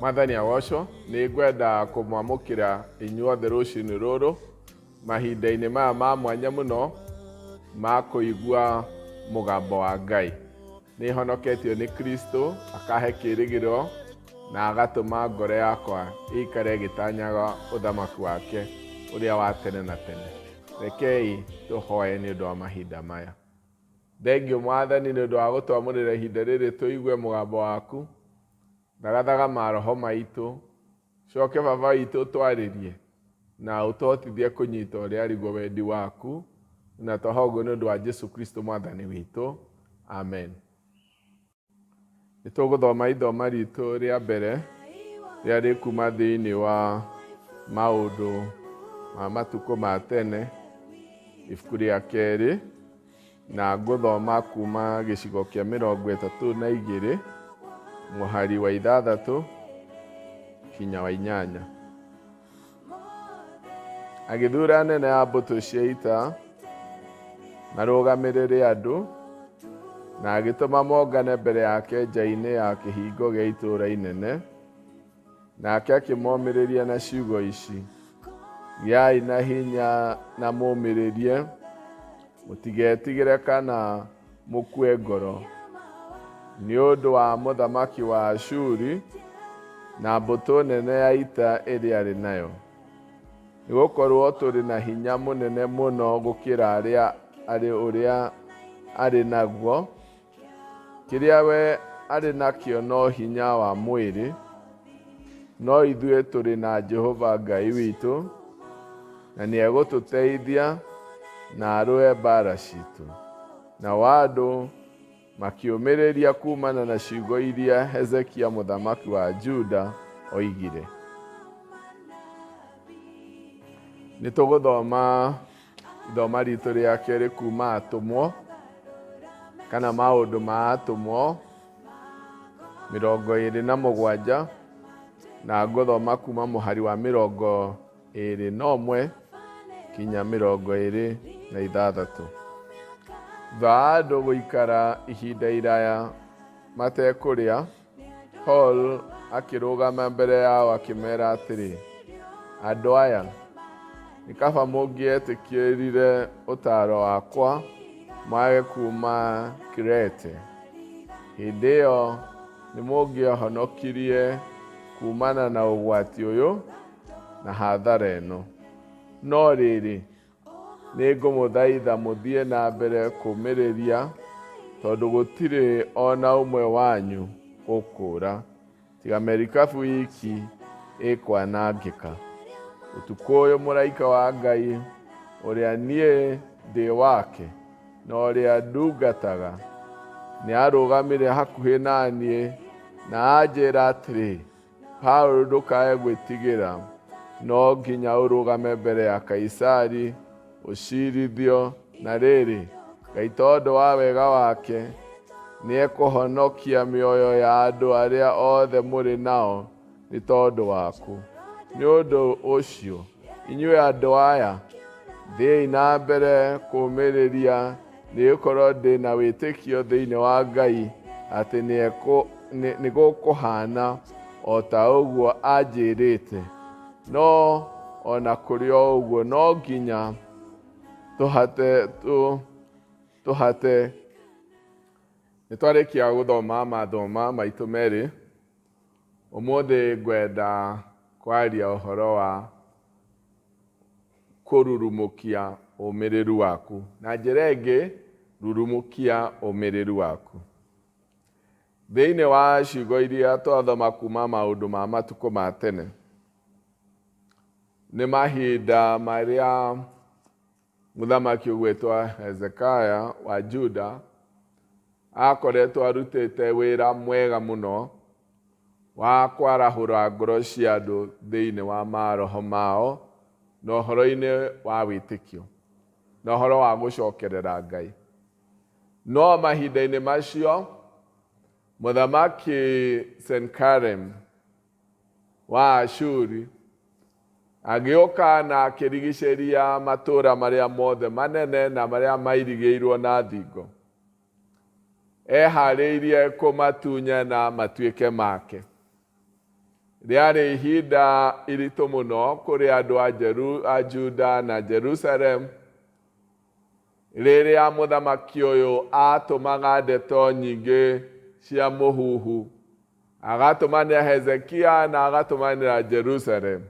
Mwathani awocwo nĩ ngwenda kũmwamũkĩra inyuothe rũciinĩ rũrũ mahinda-inĩ maya ma mwanya mũno ma kũigua mũgambo wa Ngai. Nĩ honoketio nĩ Kristo akahe kĩĩrĩgĩrĩro na agatũma ngoro yakwa ĩikare ĩgĩtanyaga ũthamaki wake ũrĩa wa tene na tene. Rekei tũhoe nĩ ũndũ wa mahinda maya. Thengiũ Mwathani nĩ ũndũ wa gũtwamũrĩra ihinda rĩrĩ tũigue mũgambo waku. Thagathaga maroho maitũ, coke Baba witũ twarĩrie na ũtũhotithie kũnyita ũrĩa ariguo wendi waku, na tũhoguo nĩ ũndũ wa Jesu Kristo Mwathani witũ. Amen. Nĩtũgũthoma ithoma ritũ rĩa mbere rĩrĩa rĩkuma thĩinĩ wa maũndũ ma matukũ ma tene, ibuku rĩa kerĩ, na ngũthoma kuma gĩcigo kĩa 32 mũhari wa 6 kinya wa 8. Agĩthura anene a mbũtũ cia ita marũgamĩrĩre andũ, na agĩtũma mongane mbere yake nja-inĩ ya kĩhingo gĩa itũũra inene, nake akĩmomĩrĩria na ciugo ici: gĩai na hinya na mũmĩrĩrie, mũtigetigĩre kana mũkue ngoro nĩ ũndũ wa mũthamaki wa Ashuri na mbũtũ nene ya ita ĩrĩa arĩ nayo. Nĩgũkorwo tũrĩ na hinya mũnene mũno gũkĩra ũrĩa arĩ naguo. Kĩrĩa we arĩ nakĩo no hinya wa mwĩrĩ, no ithuĩ tũrĩ na Jehova Ngai witũ, na nĩegũtũteithia na arũe mbara citũ. Na andũ makĩũmĩrĩria kumana na ciugo iria Hezekia mũthamaki wa Juda oigire. Nĩtũgũthoma ithoma ritũ rĩa kerĩ kuma Atũmwo, kana maũndũ ma Atũmwo 27, na ngũthoma kuma mũhari wa 21 kinya 26. Andũ gũikara ihinda iraya matekũrĩa, Paul akĩrũgama mbere yao akĩmera atĩrĩ: andũ aya, nĩ kaba mũngĩetĩkĩrire ũtaaro wakwa mwage kuma Kirete. Hĩndĩ ĩyo nĩ mũngĩahonokirie kumana na ũgwati ũyũ na hathara ĩno. No rĩrĩ, nĩ ngũmũthaitha mũthiĩ na mbere kũũmĩrĩria, tondũ gũtirĩ ona ũmwe wanyu ũkũũra, tiga merikabu iki ĩkwanangĩka. Ũtukũ ũyũ mũraika wa Ngai, ũrĩa niĩ ndĩ wake na ũrĩa ndungataga, nĩ arũgamire hakuhĩ na niĩ na anjĩra atĩrĩ: Paũlũ, ndũkae gwĩtigĩra, no nginya ũrũgame mbere ya Kaisari ũciirithio, na rĩrĩ, Ngai tondũ wa wega wake nĩekũhonokia mĩoyo ya andũ arĩa othe mũrĩ nao nĩ tondũ waku. Nĩ ũndũ ũcio, inyuĩ andũ aya, thiĩi na mbere kũũmĩrĩria, nĩgũkorwo ndĩ na wĩtĩkio thĩinĩ wa Ngai atĩ nĩ gũkũhana o ta ũguo anjĩrĩte. No ona kũrĩ o ũguo, no nginya tũhate. Nĩtwarĩkia gũthoma mathoma maitũ merĩ. Ũmũthĩ ngwenda kwaria ũhoro wa kũrurumũkia ũmĩrĩru waku, na njĩra ĩngĩ, rurumukia ũmĩrĩru waku. Thĩinĩ wa ciugo iria twathoma kuma maũndũ ma matukũ ma tene, nĩ mahinda marĩa mũthamaki ũgwĩtwo Hezekia wa Juda akoretwo arutĩte wĩra mwega mũno wa kwarahũra ngoro cia andũ thĩinĩ wa maroho mao, na ũhoro-inĩ wa wĩtĩkio, na ũhoro wa gũcokerera Ngai. No mahinda-inĩ macio, mũthamaki Sennacherib wa Ashuri agĩũka na akĩrigicĩria matũũra marĩa mothe manene na marĩa mairigĩirwo na thingo. Eharĩirie kũmatunya na matuĩke make. rĩarĩ ihinda iritũ mũno kũrĩ andũ a Juda na Jerusalem, rĩrĩa mũthamaki ũyũ atũmaga ndeto nyingĩ cia mũhuhu, agatũmanĩra Hezekia na agatũmanĩra Jerusalem,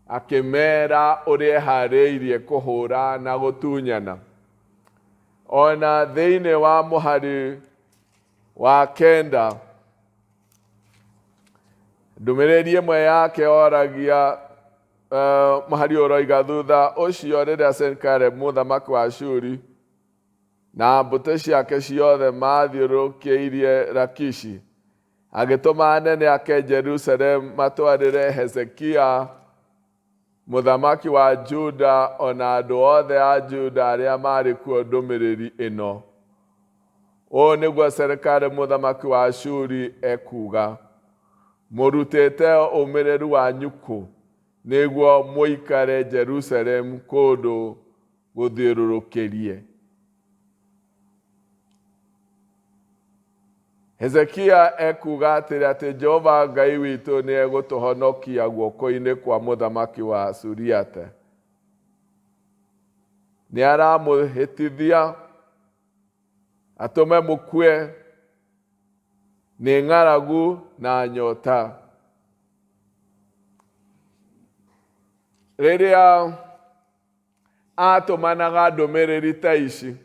akĩmera ũrĩa eharĩirie kũhũra na gũtunyana. Ona thĩinĩ wa mũhari wa kenda, ndũmĩrĩri ĩmwe yake oragia mũhari ũroiga thutha ũcio rĩrĩa Sennacherib mũthamaki wa Ashuri na mbũtũ ciake ciothe mathiũrũrũkĩirie Lakishi, agĩtũma anene ake Jerusalem matwarĩre Hezekia mũthamaki wa Juda ona andũ othe a Juda arĩa marĩ kuo ndũmĩrĩri ĩno. Ũũ nĩguo Sennacherib mũthamaki wa Ashuri ekuga: mũrutĩte ũmĩrĩru wa nyũkũ nĩguo mũikare Jerusalem kũndũ gũthiũrũrũkĩrie. Hezekia ekuga atĩ Jehova Ngai witũ nĩ egũtũhonokia guoko-inĩ kwa mũthamaki wa Suriata. Nĩ aramũhĩtithia atũme mũkue nĩ ng'aragu na nyota. Rĩrĩa atũmanaga ndũmĩrĩri ta ici,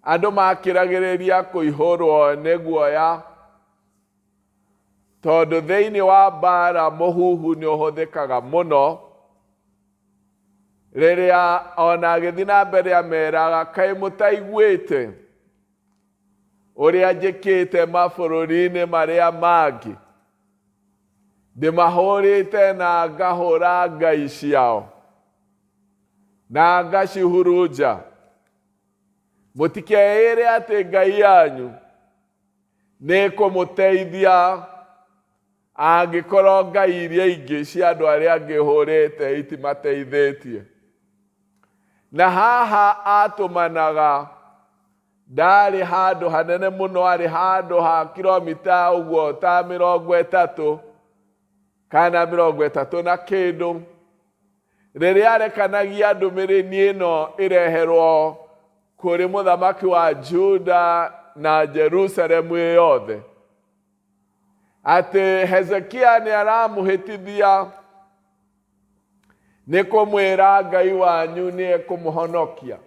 andũ makĩragĩrĩria kũihũrwo nĩ guoya, tondũ thĩinĩ wa mbara mũhuhu nĩ ũhũthĩkaga mũno. Rĩrĩa ona agĩthiĩ na mbere ameraga, kaĩ mũtaiguĩte ũrĩa njĩkĩte mabũrũri-inĩ marĩa mangĩ, ndĩmahũrĩte na ngahũra ngai ciao na ngacihurunja. Mũtikeĩre atĩ ngai yanyu nĩ kũmũteithia angĩkorwo ngai iria ingĩ cia andũ arĩa angĩ hũrĩte itimateithĩtie. Na haha atũmanaga ndarĩ handũ hanene mũno, arĩ handũ ha kilomita ũguo ta 30 kana 30 na kĩndũ. Rĩrĩa arekanagia ndũmĩrĩri ĩno ĩreherwo kũrĩ mũthamaki wa Juda na Jerusalemu yothe, atĩ Hezekia nĩ aramũhĩtithia nĩ kũmwĩra Ngai wanyu nĩ ekũmũhonokia.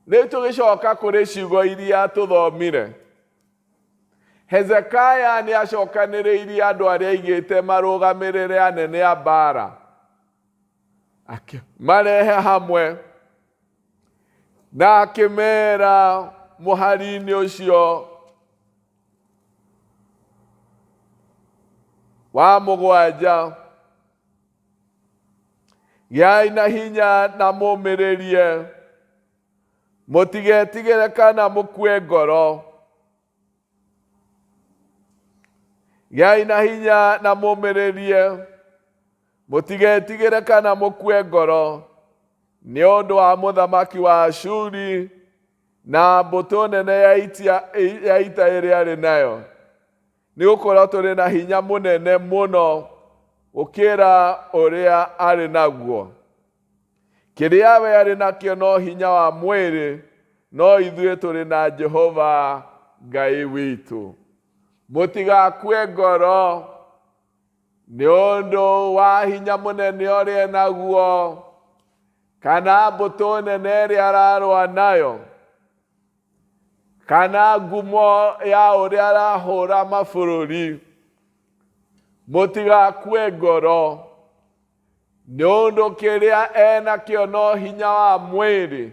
Rĩu tũgĩcoka kũrĩ ciugo iria tũthomire, Hezekia nĩ acokanĩrĩirie andũ arĩa aigĩte marũgamĩrĩre anene a mbara, marehe hamwe na akĩmera mũhari-inĩ ũcio wa mũgwanja, gĩai na hinya na mũmĩrĩrie, mũtigetigĩre kana mũkue ngoro. Gĩai na hinya na mũmĩrĩrie, mũtigetigĩre kana mũkue ngoro, nĩ ũndũ wa mũthamaki wa Ashuri na mbũtũ nene ya ita ĩrĩa arĩ nayo. Nĩ gũkorwo tũrĩ na hinya mũnene mũno gũkĩra ũrĩa arĩ naguo. Kĩrĩa we arĩ nakĩo no hinya wa mwĩrĩ, no ithuĩ tũrĩ na Jehova Ngai witũ. Mũtigakue ngoro nĩ ũndũ wa hinya mũnene ũrĩa naguo, kana mbũtũ nene ĩrĩa ararũa nayo, kana ngumo ya ũrĩa arahũra mabũrũri. Mũtigakue ngoro nĩ ũndũ kĩrĩa enakĩo no hinya wa mwĩrĩ,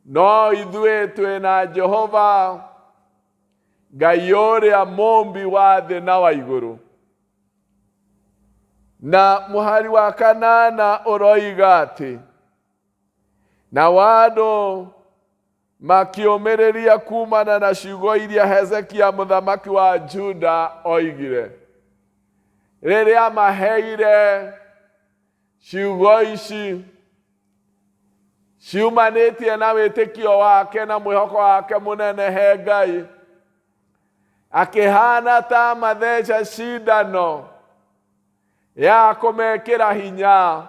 no ithuĩ twĩ na Jehova Ngai ũrĩa mũmbi wa thĩ na wa igũrũ. Na mũhari wa 8 ũroiga atĩ, na andũ makĩũmĩrĩria kumana na ciugo iria Hezekia mũthamaki wa Juda oigire. Rĩrĩa maheire ciugo ici ciumanĩtie na wĩtĩkio wake na mwĩhoko wake mũnene he Ngai, akihana ta matheca cindano ya kumekira hinya,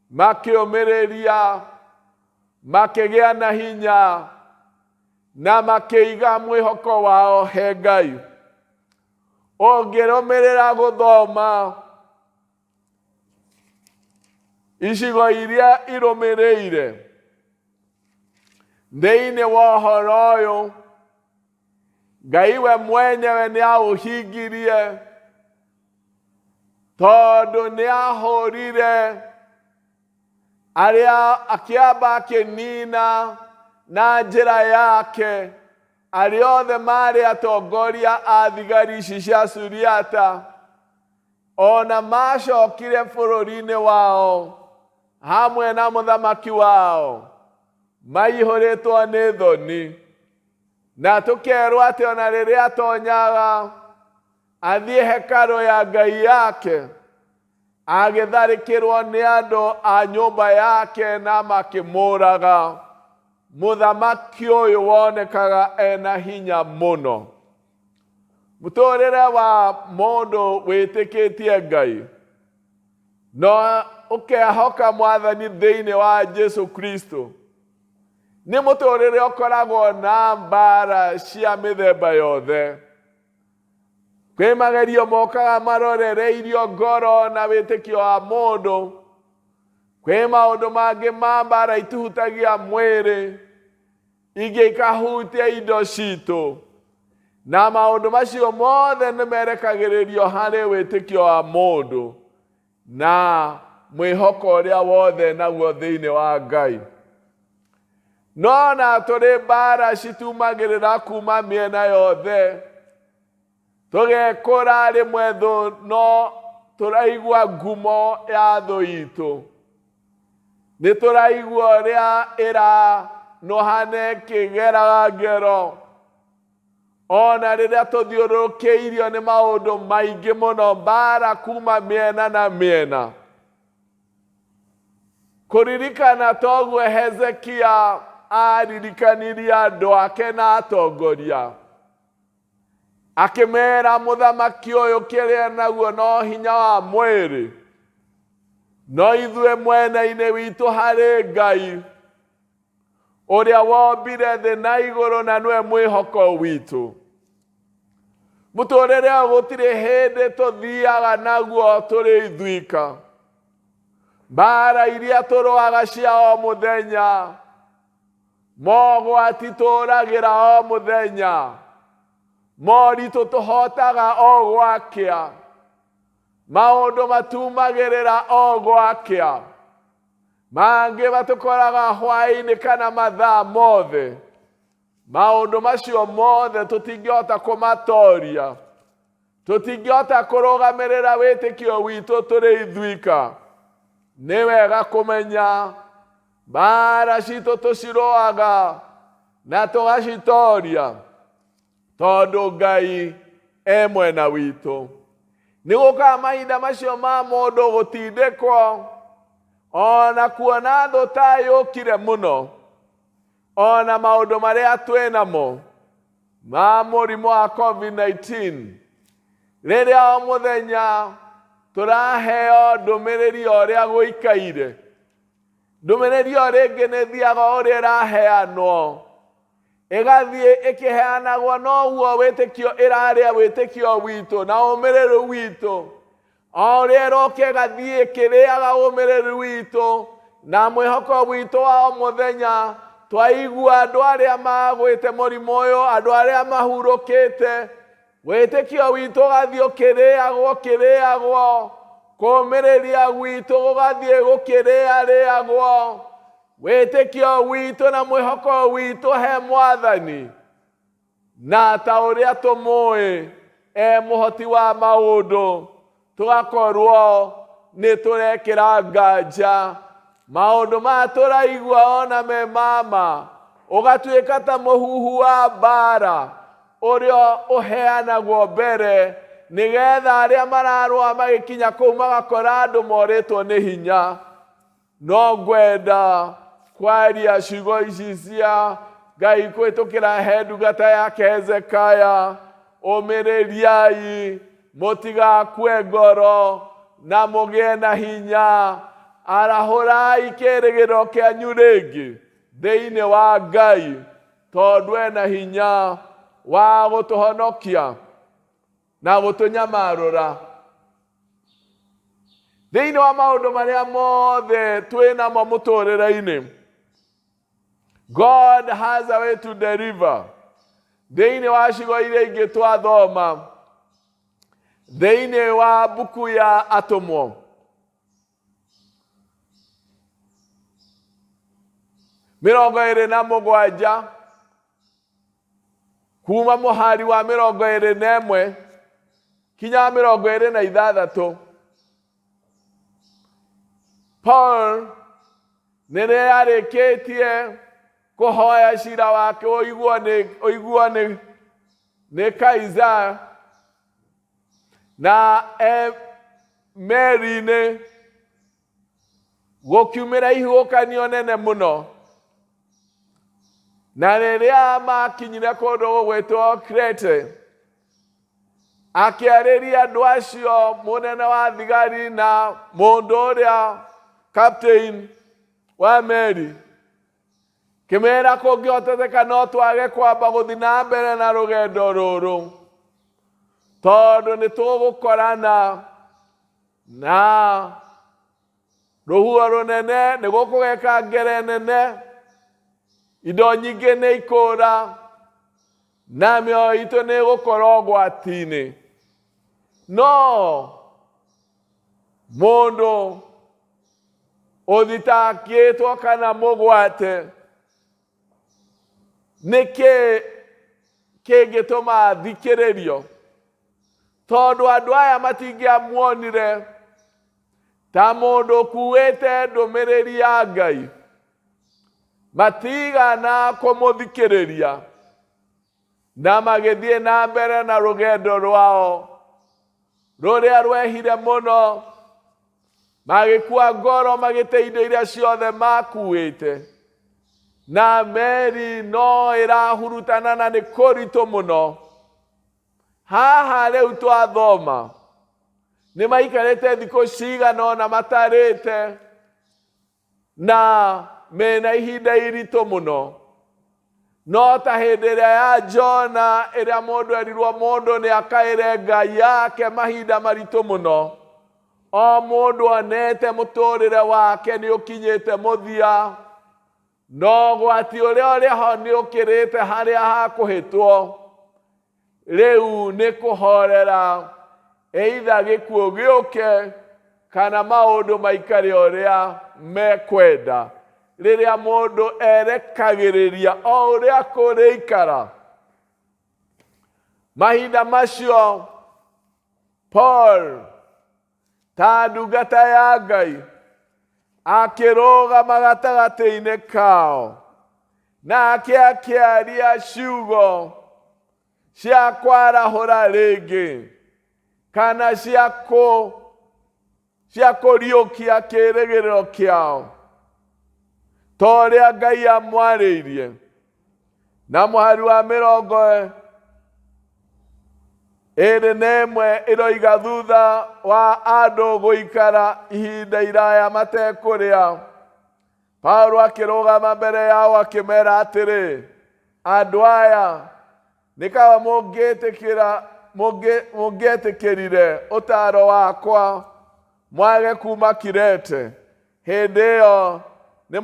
makiumireria, makigea na hinya, na makiiga mwihoko wao he Ngai. Ongirumirira guthoma icigo iria irumireire thiini wa uhoro uyu, Ngai we mwenyewe ni auhingirie, tondu ni ahurire aria akiamba akinina na njira yake aria othe mari atongoria a thigari ici cia Suriata, ona macokire bururi-ini wao hamwe na muthamaki wao, maihuritwo ni thoni. Na tukerwo ati ona riria atonyaga athie hekalu ya Ngai yake, agitharikirwo ni andu a nyumba yake na makimuraga. Muthamaki uyu wonekaga ena hinya muno. Muturire wa mundu witikitie Ngai no ukehoka Mwathani thiini wa Jesu Kristo, ni muturire ukoragwo na mbara cia mithemba yothe. Kwi magerio mokaga marorereirio ngoro na witikio wa mundu. Kwi maundu mangi ma mbara ituhutagia mwiri, ingi ikahutia indo citu, na maundu macio mothe ni merekagiririo hari witikio wa mundu na mwihoko uria wothe naguo thiini wa Ngai. No na turi mbara citumagirira kuma miena yothe, tugekora rimwe thu no turaigua ngumo ya thu itu. Ni turaigua uria iranuhane kigeraga ngero, ona riria tuthiurukiirio ni maundu maingi muno, mbara kuma miena na miena. Kuririkana toguo Hezekia aririkanirie andu ake na atongoria, akimera muthamaki uyu kiria naguo no hinya wa mwiri, no ithue mwena-ini witu hari Ngai uria wombire thi na iguru na niwe mwihoko witu. Muturire gutiri hindi tuthiaga naguo turi ithuika. Mbara iria turwaga cia o muthenya, mogwati turagira o muthenya, moritu tuhotaga o gwakia, maundu matumagirira o gwakia, mangi batukoraga hwaini kana mathaa mothe. Maundu macio mothe tutingihota kumatoria, tutingihota kurugamirira witikio witu turi ithuika. Ni wega kumenya mbara citu tuciroaga na tugacitoria, tondu Ngai e mwena witu. Ni guka mahinda macio ma mundu gutindikwo, ona kuona thu ta yukire muno, ona maundu maria twinamo ma murimu wa COVID-19, riria o muthenya turaheo ndumiriri uria guikaire. Ndumiriri o ringi ni thiaga uria iraheanwo, igathie ikiheanagwo noguo witikio iraria witikio witu na umiriru witu. O uria iroka igathie ikiriaga umiriru witu na mwihoko witu wa o muthenya. Twaigua andu aria magwite murimu uyu, andu aria mahurukite, witikio witu gathie ukiriagwo, kumiriria gwitu gugathie gukiriagwo. Witikio witu na mwihoko witu he Mwathani, na ta uria tumui e muhoti wa maundu, tugakorwo ni turekira nganja maundu ma turaigua ona me mama, ugatuika ta muhuhu wa mbara uria uheanagwo mbere, nigetha aria mararwa magikinya kuu magakora andu moritwo ni hinya. No ngwenda kwaria ciugo ici cia Ngai kwitukira he ndungata yake Hezekia, ũmĩrĩriai, mũtigakue ngoro, na mũgĩe na hinya. Arahũrai kĩĩrĩgĩrĩro kĩanyu rĩngĩ thĩinĩ wa Ngai, tondũ ena hinya wa gũtũhonokia na gũtũnyamarũra. Thĩinĩ wa maũndũ marĩa mothe twĩnamo mũtũrĩre-inĩ, God has a way to deliver. Thĩinĩ wa ciugo iria ingĩ twathoma thĩinĩ wa buku ya Atũmwo, mĩrongo ĩrĩ na mũgwanja kuma mũhari wa mĩrongo ĩrĩ na ĩmwe kinya mĩrongo ĩrĩ na ithathatũ, Paul nĩrĩo arĩkĩtie kũhoya cira wake ũiguo nĩ Kaisari, na meri-inĩ gũkiumĩra ihuhũkanio nene mũno. Na rĩrĩa makinyire kũndũ gũgwĩtwo Krete, akĩarĩria andũ acio mũnene wa thigari na mũndũ ũrĩa captain wa meri, kĩmera kũngĩhoteteka no twage kwamba gũthiĩ na mbere na rũgendo rũrũ, tondũ nĩ tũgũkorana na rũhuho rũnene, nĩ gũkũgeka ngere nene, indo nyingĩ nĩ ikũra, na mĩoyo itũ nĩ gũkorwo ũgwati-inĩ. No mũndũ ũthitangĩtwo kana mũgwate, nĩkĩ kĩngĩtũma athikĩrĩrio? Tondũ andũ aya matingĩamuonire ta mũndũ ũkuĩte ndũmĩrĩri ya Ngai, matigana kũmũthikĩrĩria, na magĩthiĩ na mbere na rũgendo rwao rũrĩa rwehire mũno, magĩkua ngoro magĩte indo iria ciothe makuĩte, na meri no ĩrahurutana na nĩ kũritũ mũno. Haha rĩu twathoma nĩ maikarĩte thikũ cigana ũna matarĩte na mena ihinda iritũ mũno. No ta hĩndĩ ĩrĩa ya Jona, ĩrĩa mũndũ erirwo mũndũ nĩ akaĩre Ngai yake mahinda maritũ mũno, o mũndũ onete mũtũrĩre wake nĩ ũkinyĩte mũthia, no ũgwati ũrĩa ũrĩ ho nĩ ũkĩrĩte harĩa hakũhĩtwo. Rĩu nĩ kũhorera, either gĩkuũ gĩũke kana maũndũ maikare ũrĩa mekwenda, rĩrĩa mũndũ erekagĩrĩria o ũrĩa kũrĩikara. Mahinda macio Paul ta ndungata ya Ngai akĩrũgama gatagatĩ-inĩ kao, nake akĩaria ciugo cia kwarahũra rĩngĩ kana cia kũriũkia kĩĩrĩgĩrĩro kĩao, ta ũrĩa Ngai amwarĩirie. Na mũhari wa mĩrongo ĩrĩ na ĩmwe ĩroiga thutha wa andũ gũikara ihinda iraya matekũrĩa, Paulo akĩrũgama mbere yao akĩmera atĩrĩ, andũ aya nĩ kaba mũngĩetĩkĩrire ũtaaro wakwa mwage kuma Kirete, hĩndĩ ĩyo nĩ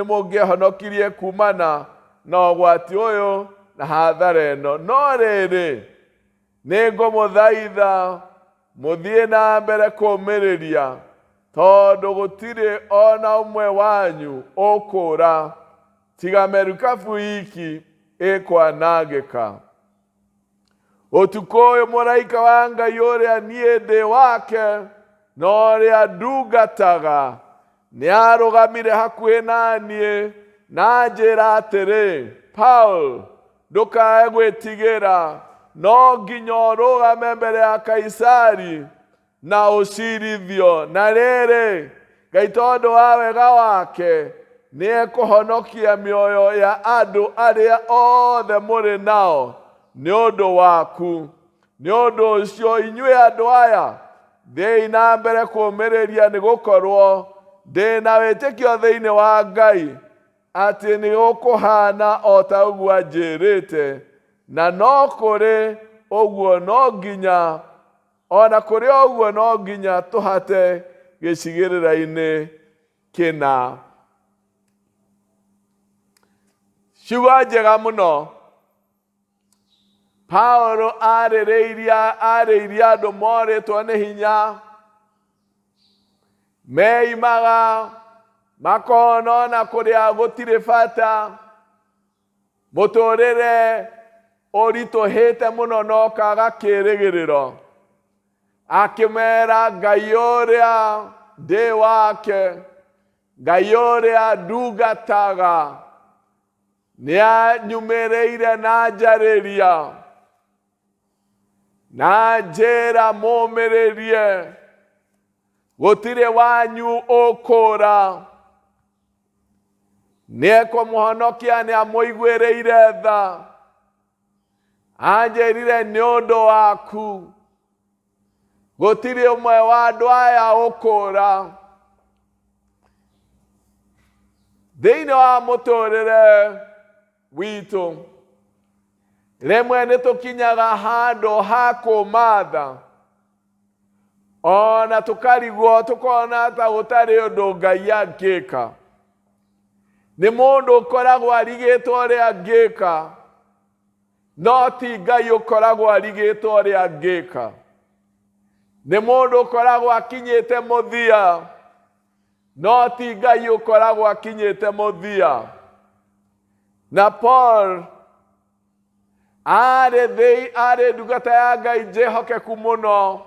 mũngĩahonokirie kumana na ũgwati ũyũ na hathara ĩno. No rĩrĩ nĩ ngũmũthaitha mũthiĩ na mbere kũũmĩrĩria, tondũ gũtirĩ ona ũmwe wanyu ũkũra, tiga merikabu iki ĩkwanangĩka. Ũtukũ ũyũ mũraika wa Ngai ũrĩa niĩ ndĩ wake na ũrĩa ndungataga nĩ arũgamire hakuhĩ na niĩ na njĩra atĩrĩ, Paul, ndũkae gwĩtigĩra, no nginya ũrũgame mbere ya Kaisari na ũcirithio. Na rĩrĩ, Ngai tondũ wa wega wake nĩ ekũhonokia mĩoyo ya andũ arĩa othe mũrĩ nao nĩ ũndũ waku. Nĩ ũndũ ũcio inyuĩ andũ aya thiĩi na mbere kũũmĩrĩria nĩ gũkorwo ndĩ na wĩtĩkio thĩinĩ wa Ngai atĩ nĩ gũkũhana o ta ũguo anjĩrĩte, na no kũrĩ ũguo no nginya, ona kũrĩ ũguo no nginya tũhate gĩcigĩrĩra-inĩ kĩna. Ciugo njega mũno. Paulo arĩrĩirie andũ morĩtwo nĩ hinya, meimaga makona ona kũrĩa gũtirĩ bata, mũtũrĩre ũritũhĩte mũno no kaga kĩĩrĩgĩrĩro. Akĩmera Ngai ũrĩa ndĩ wake, Ngai ũrĩa ndungataga, nĩanyumĩrĩire na njarĩria na njĩra mũũmĩrĩrie, gũtirĩ wanyu ũkũra. Nĩekũmũhonokia, nĩamũiguĩrĩire tha, anjĩrire nĩ ũndũ waku, gũtirĩ ũmwe wa andũ aya ũkũra. Thĩinĩ wa mũtũrĩre witũ, rĩmwe nĩtũkinyaga handũ ha kũmatha, ona tũkarigwo tũkona ta gũtarĩ ũndũ Ngai angĩka. Nĩ mũndũ ũkoragwo arigĩtwo ũrĩa angĩka, no ti Ngai ũkoragwo arigĩtwo ũrĩa angĩka. Nĩ mũndũ ũkoragwo akinyĩte mũthia, no ti Ngai ũkoragwo akinyĩte mũthia. Na Paul arĩ ndungata ya Ngai njĩhokeku mũno,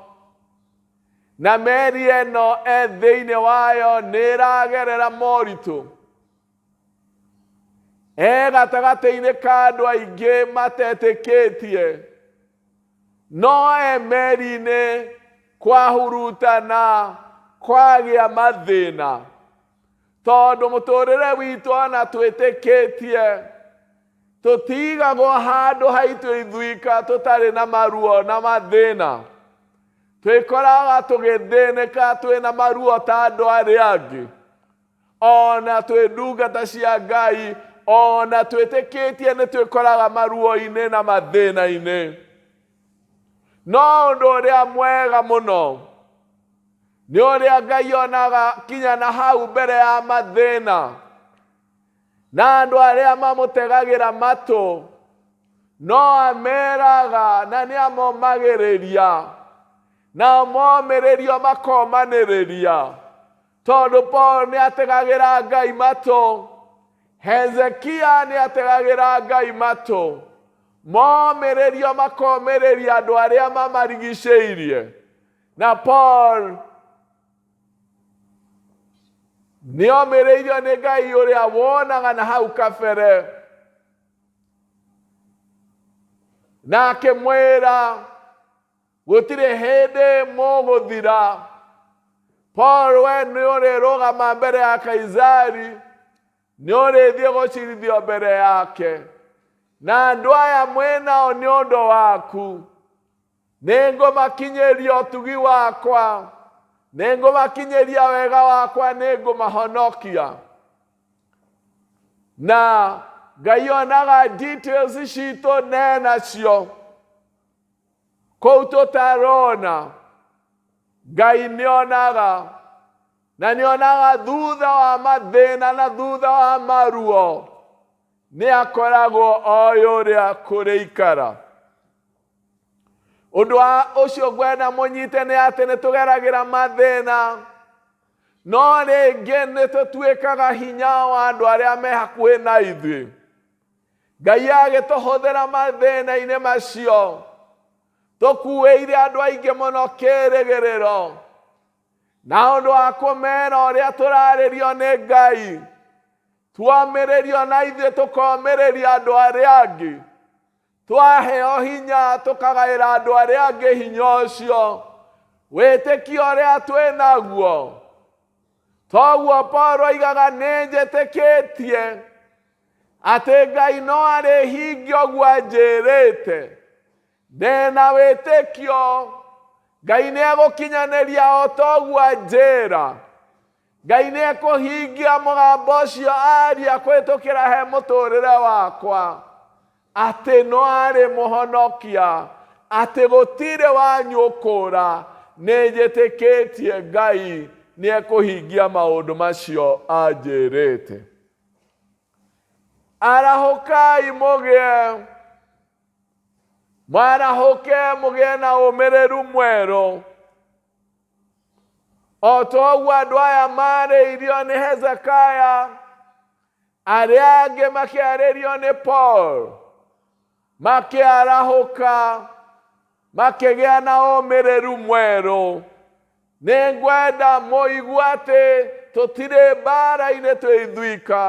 na meri ĩno thĩinĩ wayo nĩĩragerera moritũ. Gatagatĩ-inĩ ka andũ aingĩ matetĩkĩtie, no meri-inĩ kwahurutana, kwagĩa mathĩna, tondũ mũtũrĩre witũ ona twĩtĩkĩtie tũtigagwo handũ haitũ ithuika tũtarĩ na maruo na mathĩna. Twĩkoraga tũgĩthĩnĩka twĩna maruo ta andũ arĩa angĩ, ona twĩ ndungata cia Ngai, ona twĩtĩkĩtie nĩtwĩkoraga maruo-inĩ na mathĩna-inĩ. No ũndũ ũrĩa mwega mũno nĩ ũrĩa Ngai onaga kinya na hau mbere ya mathĩna, na andũ arĩa mamũtegagĩra matũ, no ameraga na nĩamomagĩrĩria, na momĩrĩrio makomanĩrĩria. Tondũ Paul nĩategagĩra Ngai matũ, Hezekia nĩategagĩra Ngai matũ, momĩrĩrio makomĩrĩria andũ arĩa mamarigicĩirie. Na Paul nĩomĩrĩirio nĩ Ngai ũrĩa wonaga na hau kabere, na akĩmwĩra gũtirĩ hĩndĩ mũgũthira. Paul, we nĩũrĩrũgama mbere ya Kaisari, nĩũrĩthiĩ gũcirithio mbere yake, na andũ aya mwĩnao nĩ ũndũ waku. Nĩngũmakinyĩria ũtugi wakwa, nĩngũmakinyĩria wega wakwa, nĩngũmahonokia. Na Ngai onaga details citũ nenacio kũu tũtarona. Ngai nĩonaga, na nĩonaga thutha wa mathĩna na thutha wa maruo, nĩakoragwo oĩ ũrĩa kũrĩikara. Ũndũ wa ũcio ngwenda mũnyite nĩ atĩ nĩtũgeragĩra mathĩna, no rĩngĩ nĩtũtuĩkaga hinya wa andũ arĩa me hakuhĩ na ithuĩ. Ngai agĩtũhũthĩra mathĩna-inĩ macio, tũkuĩire andũ aingĩ mũno kĩĩrĩgĩrĩro, na ũndũ wa kũmera ũrĩa tũrarĩrio nĩ Ngai, tuomĩrĩrio na ithuĩ tũkomĩrĩria andũ arĩa angĩ, twaheo hinya tũkagaĩra andũ arĩa angĩ hinya ũcio, wĩtĩkio ũrĩa twĩnaguo. Toguo Paulo oigaga nĩnjĩtĩkĩtie ate Ngai no arehingia gwanjĩrĩte ndena wĩtĩkio Ngai nĩegũkinyanĩria o toguo anjĩra Ngai nĩekũhingia mũgambo ũcio aria kũhĩtũkĩra he mũtũrĩre wakwa atĩ no arĩ mũhonokia atĩ gũtirĩ wanyũkũra nĩnjĩtĩkĩtie Ngai nĩekũhingia maũndũ macio anjĩrĩte. Arahũkai mũgĩe mwarahũke mũgĩe na ũmĩrĩru mwerũ o toguo andũ aya marĩirio nĩ Hezekia arĩa angĩ makĩarĩrio nĩ Paul makĩarahũka makĩgĩa na ũmĩrĩru mwerũ. Nĩngwenda mũigue atĩ tũtirĩ mbara-inĩ twĩ ithuika.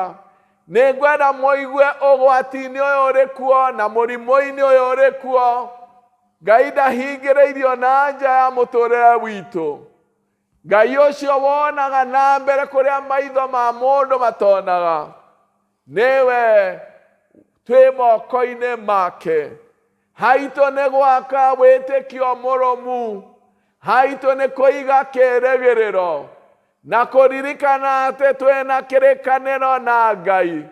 Nĩngwenda mũigue ũgwati-inĩ ũyũ ũrĩ kuo na mũrimũ-inĩ ũyũ ũrĩ kuo. Ngai ndahingĩrĩirio na nja ya mũtũrĩre witũ. Ngai ũcio wonaga na mbere kũrĩa maitho ma mũndũ matonaga. Nĩwe twĩ moko-inĩ make. Haitũ nĩ gwaka wĩtĩkio mũrũmu. Haitũ nĩ kũiga kĩĩrĩgĩrĩro na kũririkana atĩ twĩna kĩrĩkanĩro na Ngai.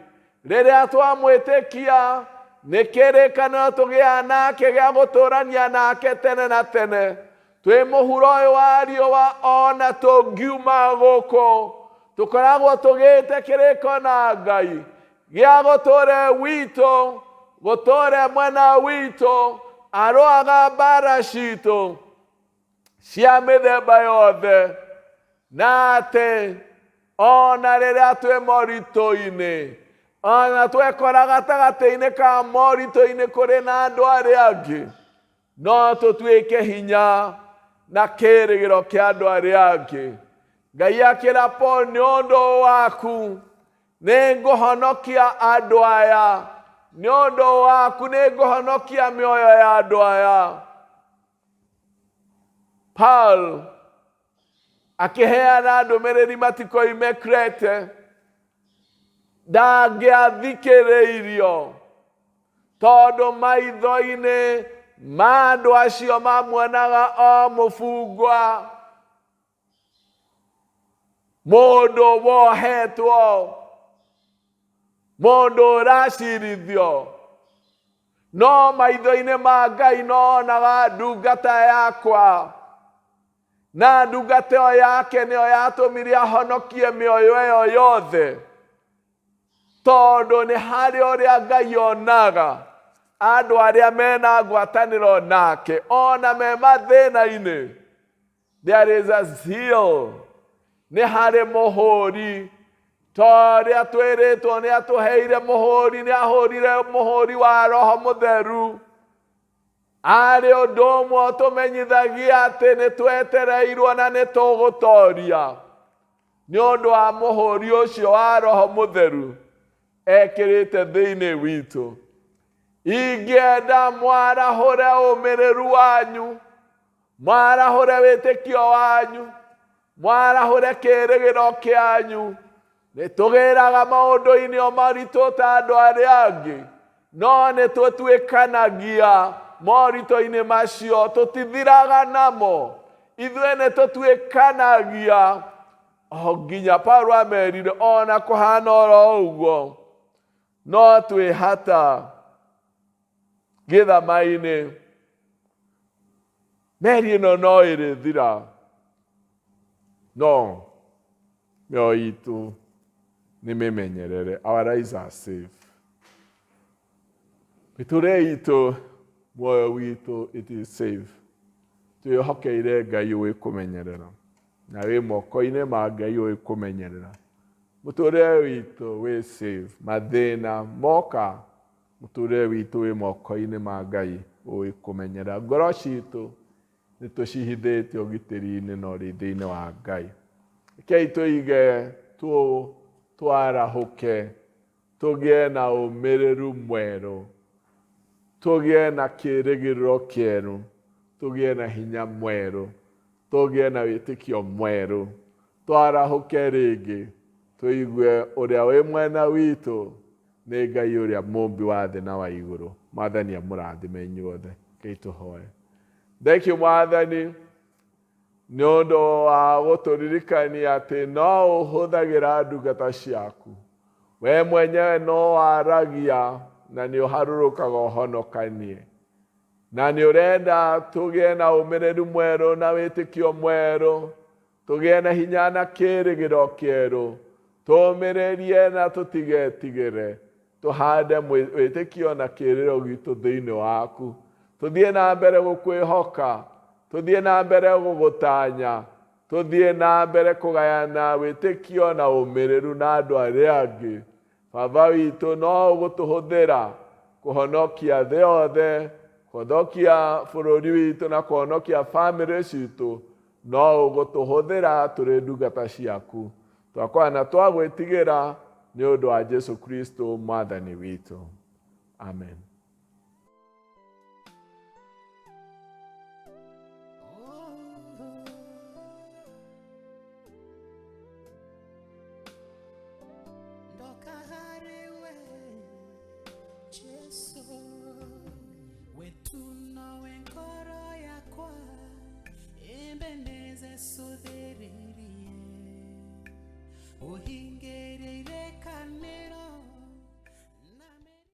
Rĩrĩa twamwĩtĩkia nĩ kĩrĩkanĩro tũgĩa nake gĩa gũtũrania nake tene na tene. Twĩ mũhuro ũyũ wa riũa ona tũngiuma gũkũ tũkoragwo tũgĩte kĩrĩko na Ngai gĩa gũtũũra witũ, gũtũũra mwena witũ, arũaga mbara citũ cia mĩthemba yothe, na atĩ ona rĩrĩa twĩ moritũ-inĩ, ona twekora gatagatĩ-inĩ ka moritũ-inĩ kũrĩ na andũ arĩa angĩ, no tũtuĩke hinya na kĩĩrĩgĩro kĩa andũ arĩa angĩ. Ngai akĩra Paul, nĩ ũndũ waku nĩngũhonokia andũ aya, nĩ ũndũ waku nĩngũhonokia mĩoyo ya andũ aya. Paul akĩheana ndũmĩrĩri matikũ-inĩ Krete, ndangĩathikĩrĩirio tondũ maitho-inĩ ma andũ acio mamuonaga o mũbungwa, mũndũ wohetwo, mũndũ ũracirithio. No maitho-inĩ ma Ngai nonaga ndungata yakwa, na ndungata ĩyo yake nĩyo yatũmire ahonokie mĩoyo ĩyo yothe, tondũ nĩ harĩ ũrĩa Ngai onaga andũ arĩa mena ngwatanĩro nake ona me mathĩna-inĩ. There is a zeal. Nĩ harĩ mũhũri, torĩa twĩrĩtwo nĩ atũheire mũhũri, nĩ ahũrire mũhũri wa Roho Mũtheru. Arĩ ũndũ ũmwe ũtũmenyithagia atĩ nĩ twetereirwo na nĩ tũgũtoria, nĩ ũndũ wa mũhũri ũcio wa Roho Mũtheru ekĩrĩte thĩinĩ witũ. Ingĩenda mwarahũre ũmĩrĩru wanyu, mwarahũre wĩtĩkio wanyu, mwarahũre kĩĩrĩgĩro kĩanyu. Nĩ tũgĩraga maũndũ-inĩ o maritũ ta andũ arĩa angĩ, no nĩ tũtuĩkanagia moritũ-inĩ macio, tũtithiraga namo. Ithuĩ nĩ tũtuĩkanagia o nginya Paulo amerire ona kũhana oro ũguo no twĩhata gĩthama-inĩ. Meri ĩno no ĩrĩthira, no mĩoyo itũ nĩ mĩmenyerere. Our lives are safe. Mĩtũrĩre itũ, muoyo witũ, it is safe. Twĩhokeire Ngai ũĩ kũmenyerera, na wĩ moko-inĩ ma Ngai ũĩ kũmenyerera. Mũtũrĩre witũ wĩ safe. Mathĩna moka, mũtũrĩre witũ wĩ moko-inĩ ma Ngai ũĩ kũmenyerera. Ngoro citũ nĩ tũcihithĩte ũgitĩri-inĩ na ũrĩithia-inĩ wa Ngai. Rekei tũige twarahũke, tũgĩe na ũmĩrĩru mwerũ, tũgĩe na kĩĩrĩgĩrĩro kĩerũ, tũgĩe na hinya mwerũ, tũgĩe na wĩtĩkio mwerũ. Twarahũke rĩngĩ, tũigue ũrĩa wĩ mwena witũ nĩ Ngai ũrĩa mũmbi wa thĩ na wa igũrũ. Mwathani amũrathime inyuothe. Kei tũhoe. Thank you Mwathani nĩ ũndũ wa gũtũririkania atĩ no ũhũthagĩra ndungata ciaku. We mwenyewe no waragia na nĩ ũharũrũkaga ũhonokanie. Na nĩ ũrenda tũgĩe na ũmĩrĩru mwerũ na wĩtĩkio mwerũ. Tũgĩe na hinya na kĩĩrĩgĩro kĩerũ. Tũũmĩrĩrie na tũtigetigĩre. Tũhande wĩtĩkio na kĩĩrĩro gitũ thĩinĩ waku. Tũthiĩ na mbere gũkwĩhoka. Tũthiĩ na mbere gũgũtanya. Tũthiĩ na mbere kũgayana wĩtĩkio na ũmĩrĩru na andũ arĩa angĩ. Baba witũ no ũgũtũhũthĩra kũhonokia thĩ yothe, kũhonokia bũrũri witũ na kũhonokia bamĩrĩ citũ. No ũgũtũhũthĩra tũrĩ ndungata ciaku. Twakorwo na twagwĩtigĩra nĩ ũndũ wa Jesu Kristo Mwathani witũ. Amen. Ohingerere kane